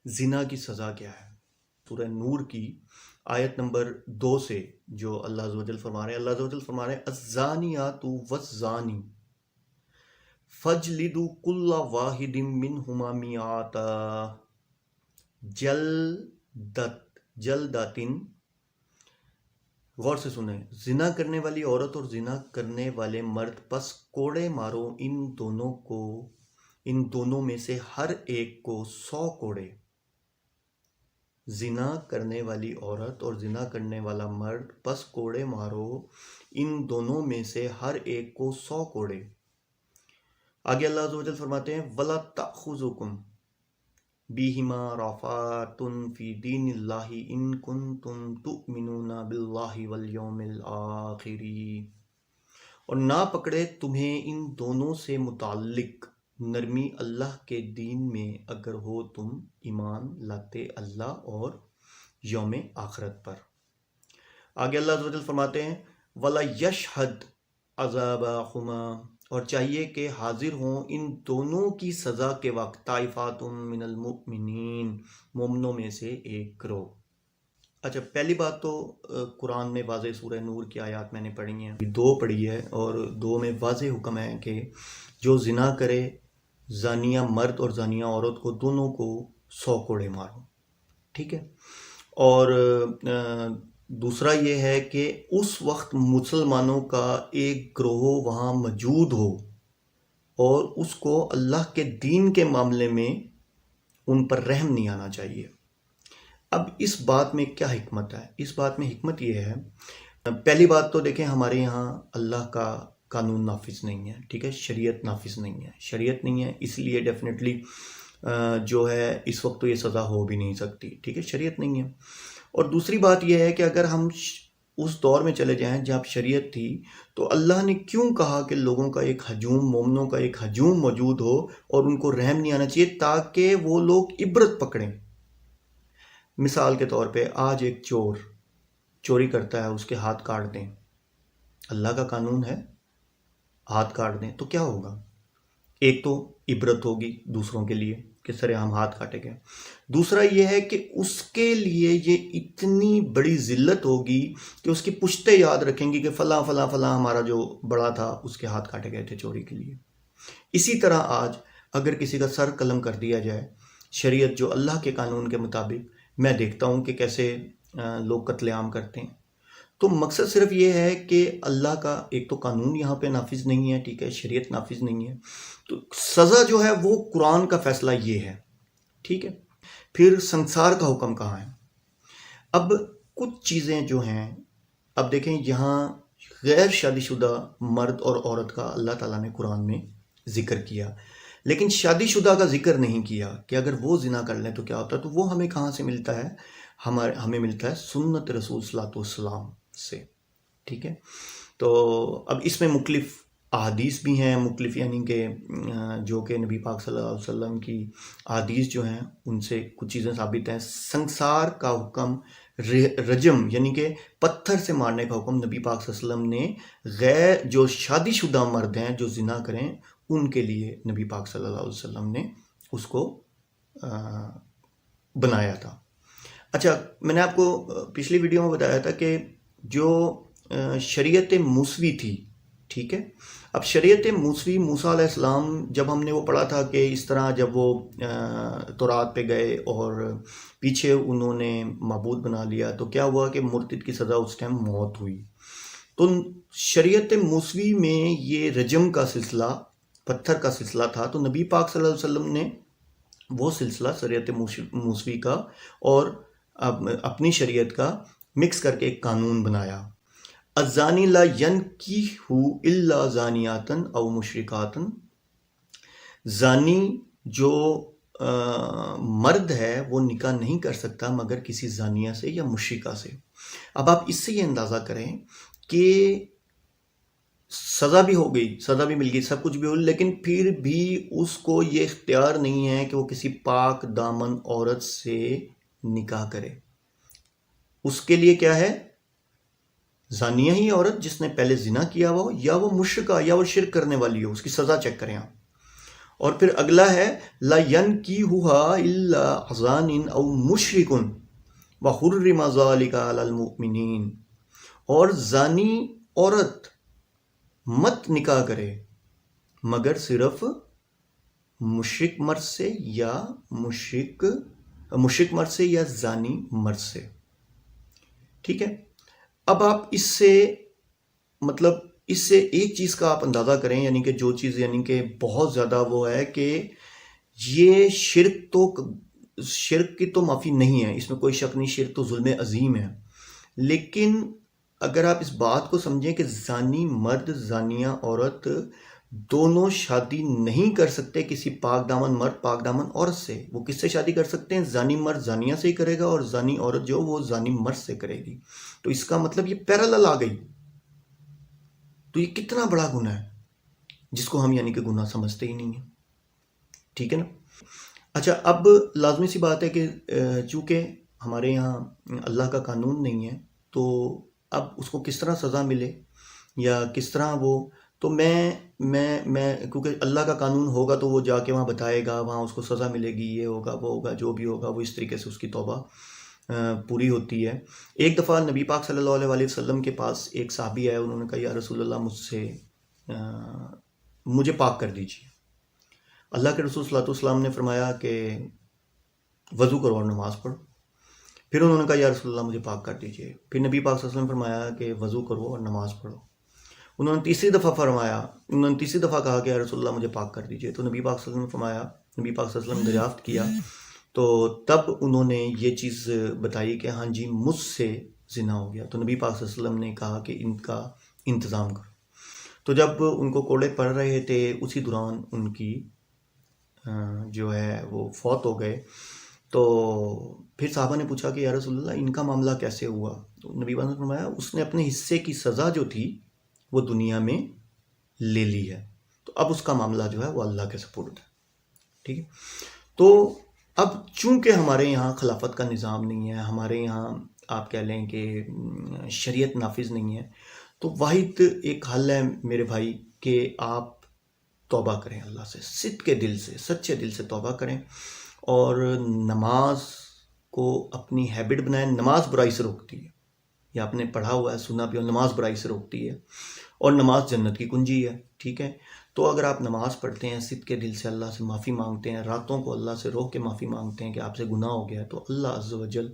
زنا کی سزا کیا ہے؟ سورہ نور کی آیت نمبر 2 سے جو اللہ عز و جل فرما رہے ہیں، اللہ عز و جل فرما رہے ہیں الزانیات والزانی فجلدوا کل واحد منہما میاتا جلدتن. غور سے سنیں، زنا کرنے والی عورت اور زنا کرنے والے مرد پس کوڑے مارو ان دونوں میں سے ہر ایک کو 100 کوڑے. زنا کرنے والی عورت اور زنا کرنے والا مرد پس کوڑے مارو ان دونوں میں سے ہر ایک کو 100 کوڑے. آگے اللہ عز و جل فرماتے ہیں وَلَا تَأْخُذُكُمْ بِهِمَا رَأْفَةٌ فِي دِینِ اللَّهِ إِن كُنتُمْ تُؤْمِنُونَ بِاللَّهِ وَالْيَوْمِ الْآخِرِ. اور نہ پکڑے تمہیں ان دونوں سے متعلق نرمی اللہ کے دین میں اگر ہو تم ایمان لاتے اللہ اور یوم آخرت پر. آگے اللہ عز و جل فرماتے ہیں وَلَا يَشْهَدْ عَذَابَهُمَا، اور چاہیے کہ حاضر ہوں ان دونوں کی سزا کے وقت طائفات من المؤمنین، مومنوں میں سے ایک گروہ. اچھا، پہلی بات تو قرآن میں واضح سورہ نور کی آیات میں نے پڑھی ہیں، 2 پڑھی ہے، اور 2 میں واضح حکم ہے کہ جو زنا کرے، زانیہ مرد اور زانیہ عورت کو دونوں کو 100 کوڑے مارو. ٹھیک ہے. اور دوسرا یہ ہے کہ اس وقت مسلمانوں کا ایک گروہ وہاں موجود ہو اور اس کو اللہ کے دین کے معاملے میں ان پر رحم نہیں آنا چاہیے. اب اس بات میں کیا حکمت ہے؟ اس بات میں حکمت یہ ہے، پہلی بات تو دیکھیں ہمارے یہاں اللہ کا قانون نافذ نہیں ہے. ٹھیک ہے، شریعت نافذ نہیں ہے، شریعت نہیں ہے، اس لیے ڈیفینیٹلی جو ہے اس وقت تو یہ سزا ہو بھی نہیں سکتی. ٹھیک ہے، شریعت نہیں ہے. اور دوسری بات یہ ہے کہ اگر ہم اس دور میں چلے جائیں جہاں شریعت تھی تو اللہ نے کیوں کہا کہ لوگوں کا ایک ہجوم، مومنوں کا ایک ہجوم موجود ہو اور ان کو رحم نہیں آنا چاہیے تاکہ وہ لوگ عبرت پکڑیں. مثال کے طور پہ آج ایک چور چوری کرتا ہے، اس کے ہاتھ کاٹ دیں، اللہ کا قانون ہے ہاتھ کاٹ دیں، تو کیا ہوگا؟ ایک تو عبرت ہوگی دوسروں کے لیے کہ سرے ہم ہاتھ کاٹے گئے. دوسرا یہ ہے کہ اس کے لیے یہ اتنی بڑی ذلت ہوگی کہ اس کی پشتے یاد رکھیں گی کہ فلاں فلاں فلاں ہمارا جو بڑا تھا اس کے ہاتھ کاٹے گئے تھے چوری کے لیے. اسی طرح آج اگر کسی کا سر قلم کر دیا جائے، شریعت جو اللہ کے قانون کے مطابق، میں دیکھتا ہوں کہ کیسے لوگ قتل عام کرتے ہیں. تو مقصد صرف یہ ہے کہ اللہ کا ایک تو قانون یہاں پہ نافذ نہیں ہے، ٹھیک ہے، شریعت نافذ نہیں ہے، تو سزا جو ہے وہ قرآن کا فیصلہ یہ ہے. ٹھیک ہے. پھر سنسار کا حکم کہاں ہے؟ اب کچھ چیزیں جو ہیں، اب دیکھیں یہاں غیر شادی شدہ مرد اور عورت کا اللہ تعالیٰ نے قرآن میں ذکر کیا، لیکن شادی شدہ کا ذکر نہیں کیا کہ اگر وہ زنا کر لیں تو کیا ہوتا ہے. تو وہ ہمیں کہاں سے ملتا ہے؟ ہمیں ملتا ہے سنت رسول صلی اللہ علیہ وسلم سے. ٹھیک ہے. تو اب اس میں مختلف احادیث بھی ہیں، مختلف یعنی کہ جو کہ نبی پاک صلی اللہ علیہ وسلم کی احادیث جو ہیں ان سے کچھ چیزیں ثابت ہیں. سنسار کا حکم، رجم یعنی کہ پتھر سے مارنے کا حکم نبی پاک صلی اللہ علیہ وسلم نے غیر جو شادی شدہ مرد ہیں جو زنا کریں ان کے لیے نبی پاک صلی اللہ علیہ وسلم نے اس کو بنایا تھا. اچھا، میں نے آپ کو پچھلی ویڈیو میں بتایا تھا کہ جو شریعت موسوی تھی، ٹھیک ہے، اب شریعت موسوی موسیٰ علیہ السلام جب ہم نے وہ پڑھا تھا کہ اس طرح جب وہ تورات پہ گئے اور پیچھے انہوں نے معبود بنا لیا تو کیا ہوا کہ مرتد کی سزا اس ٹائم موت ہوئی. تو شریعت موسوی میں یہ رجم کا سلسلہ، پتھر کا سلسلہ تھا، تو نبی پاک صلی اللہ علیہ وسلم نے وہ سلسلہ شریعت موسوی کا اور اپنی شریعت کا مکس کر کے ایک قانون بنایا. الزانی لا ینکح الا زانیاتا او مشرکاتا، زانی جو مرد ہے وہ نکاح نہیں کر سکتا مگر کسی زانیہ سے یا مشرکہ سے. اب آپ اس سے یہ اندازہ کریں کہ سزا بھی ہو گئی، سزا بھی مل گئی، سب کچھ بھی ہو، لیکن پھر بھی اس کو یہ اختیار نہیں ہے کہ وہ کسی پاک دامن عورت سے نکاح کرے. اس کے لیے کیا ہے؟ زانیہ ہی عورت جس نے پہلے زنا کیا ہوا ہو، یا وہ مشرکہ یا وہ شرک کرنے والی ہو، اس کی سزا چیک کریں آپ. اور پھر اگلا ہے لا ينكحها الا عزان او مشرک وحرم ذلك على المؤمنین، اور زانی عورت مت نکاح کرے مگر صرف مشرک مرد سے یا مشرک مرد سے یا زانی مرد سے. ٹھیک ہے. اب آپ اس سے مطلب اس سے ایک چیز کا آپ اندازہ کریں، یعنی کہ جو چیز یعنی کہ بہت زیادہ وہ ہے کہ یہ شرک کی تو معافی نہیں ہے، اس میں کوئی شک نہیں، شرک تو ظلم عظیم ہے. لیکن اگر آپ اس بات کو سمجھیں کہ زانی مرد زانیہ عورت دونوں شادی نہیں کر سکتے کسی پاک دامن مرد پاک دامن عورت سے، وہ کس سے شادی کر سکتے ہیں؟ زانی مرد زانیہ سے ہی کرے گا اور زانی عورت جو وہ زانی مرد سے کرے گی. تو اس کا مطلب یہ پیرالل آ گئی. تو یہ کتنا بڑا گناہ ہے جس کو ہم یعنی کہ گناہ سمجھتے ہی نہیں ہیں. ٹھیک ہے نا. اچھا، اب لازمی سی بات ہے کہ چونکہ ہمارے یہاں اللہ کا قانون نہیں ہے، تو اب اس کو کس طرح سزا ملے یا کس طرح وہ، تو میں کیونکہ اللہ کا قانون ہوگا تو وہ جا کے وہاں بتائے گا، وہاں اس کو سزا ملے گی، یہ ہوگا وہ ہوگا، جو بھی ہوگا وہ اس طریقے سے اس کی توبہ پوری ہوتی ہے. ایک دفعہ نبی پاک صلی اللہ علیہ وسلم کے پاس ایک صحابی آئے، انہوں نے کہا یا رسول اللہ مجھے پاک کر دیجیے. اللہ کے رسول صلی اللہ علیہ وسلم نے فرمایا کہ وضو کرو اور نماز پڑھو. پھر انہوں نے کہا یا رسول اللہ مجھے پاک کر دیجیے. پھر نبی پاک صلی اللہ علیہ وسلم نے فرمایا کہ وضو کرو اور نماز پڑھو. انہوں نے تیسری دفعہ کہا کہ یا رسول اللہ مجھے پاک کر دیجیے. تو نبی پاک صلی اللہ علیہ وسلم نے فرمایا، نبی پاک صلی اللہ علیہ وسلم نے دریافت کیا، تو تب انہوں نے یہ چیز بتائی کہ ہاں جی مجھ سے زنا ہو گیا. تو نبی پاک صلی اللہ علیہ وسلم نے کہا کہ ان کا انتظام کرو. تو جب ان کو کوڑے پڑ رہے تھے اسی دوران ان کی جو ہے وہ فوت ہو گئے. تو پھر صحابہ نے پوچھا کہ یا رسول اللہ ان کا معاملہ کیسے ہوا؟ تو نبی پاک نے فرمایا اس نے اپنے حصے کی سزا جو تھی وہ دنیا میں لے لی ہے، تو اب اس کا معاملہ جو ہے وہ اللہ کے سپرد ہے. ٹھیک ہے. تو اب چونکہ ہمارے یہاں خلافت کا نظام نہیں ہے، ہمارے یہاں آپ کہہ لیں کہ شریعت نافذ نہیں ہے، تو واحد ایک حل ہے میرے بھائی کہ آپ توبہ کریں اللہ سے، صدق کے دل سے، سچے دل سے توبہ کریں اور نماز کو اپنی ہیبٹ بنائیں. نماز برائی سے روکتی ہے، یا آپ نے پڑھا ہوا ہے سنا بھی، اور نماز برائی سے روکتی ہے اور نماز جنت کی کنجی ہے. ٹھیک ہے. تو اگر آپ نماز پڑھتے ہیں، صدق کے دل سے اللہ سے معافی مانگتے ہیں، راتوں کو اللہ سے روک کے معافی مانگتے ہیں کہ آپ سے گناہ ہو گیا ہے، تو اللہ عز و جل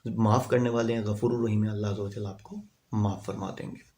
معاف کرنے والے ہیں، غفور الرحیم ہے، اللہ عز و جل آپ کو معاف فرما دیں گے.